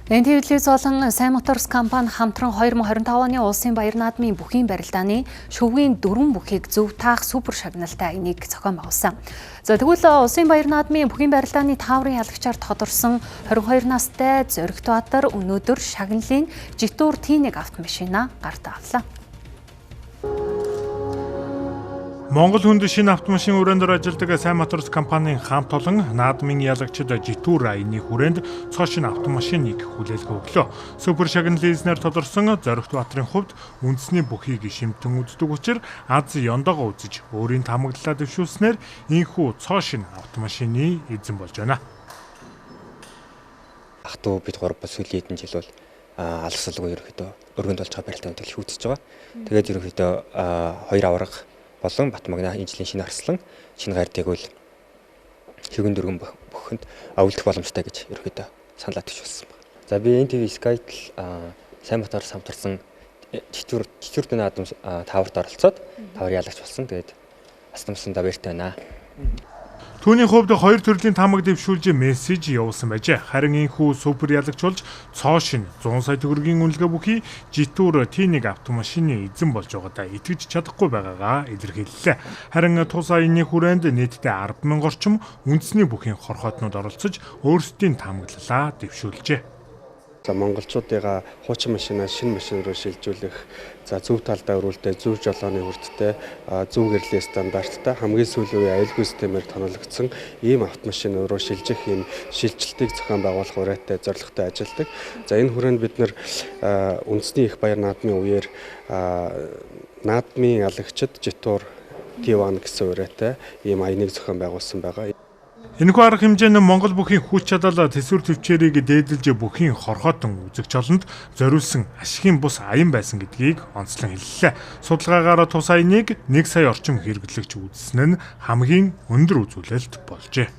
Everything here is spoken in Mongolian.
НТВ телевиз болон Сайн моторс компани хамтран 2025 оны улсын баяр наадмын бүхийн барилдааны шөвгийн 4 бүхийг зөв таах супер шагналтай энийг зохион байгуулсан. За тэгвэл улсын баяр наадмын бүхийн барилдааны тааврын ялагчаар тодорсон 22 настай Зоригтбаатар өнөөдөр шагналын житур Т1 автомашина гарт авлаа. Монгол хүнд шинэ автомашин хүрээндээр ажилладаг Сайн моторс компанийн хамт олон наадмын ялагчид житур аяны хүрээнд цоо шинэ автомашиныг хүлээлгэ өглөө. Супер шагналын тодорсон Зоригтбаатарын хувьд үндэсний бүхийг шимтэн үздэг учраас аз ёндогоо үзэж өөрийн таамаглалаа дэвшүүлснээр энэхүү цоо шинэ автомашины эзэн болж байна. Ахтуу бид 3 сүүлийн хэдэн жил бол алгасалгүй ерөөхдөө өргөнд болж байгаа барилдаанд төлөв үзэж байгаа. Тэгээд ерөөхдөө 2 аварга болон Батмагна энэ жилийн шинэ арслан шинэ гардыг бол шүгэн дөргөн бүхэнд өвлөх боломжтой гэж ерөөхдөө саналаа төвшүүлсэн байна. За би НТВ Skytel Сайн моторс хамтарсан житур наадам тааварт оролцоод тавар ялагч болсон. Тэгээд астамсандаа баяртай байна. Түүний хувьд 2 төрлийн таамаг дэвшүүлж мессеж явуулсан байжээ. Харин энэхүү супер ялагч болж цоо шинэ 100 сая төгрөгийн үнэлгээ бүхий житур Т1 автомашины эзэн болж байгаадаа итгэж чадахгүй байгаагаа илэрхийллээ. Харин тусаа энэ хүрээнд нийтдээ 10,000 орчим үндэсний бүхийн хорхоотнууд оролцож өөрсдийн таамаглалаа дэвшүүлжээ. Монголчуудыгаа хуучин машинаас шинэ машин руу шилжүүлэх, зөв талдаа өрүүлдэ зөв жолооны хүрттэй, зөв гэрлийн стандарттай хамгийн сүүлийн үеийн аюулгүй системээр тонологдсон ийм автомашин руу шилжих ийм шилжилтийг зохион байгуулах урайтай зорилготой ажилладаг. За энэ хүрээнд бид нэр үндэсний их баяр наадмын үеэр наадмын ялагчид житур Т1 гэсэн урайтай ийм аяныг зохион байгуулсан байгаа. Энэхүү арга хэмжээ нь Монгол бүхийн хүч чадал төсвөр төвчээрийг дээдэлж бүхийн хорхоотон үзэгч олонд зориулсан ашигын бус аян байсан гэдгийг онцлон хэллээ. Судалгаагаар тус аяныг 1 сая орчим хэрэглэгч үзсэн нь хамгийн өндөр үзүүлэлт болжээ.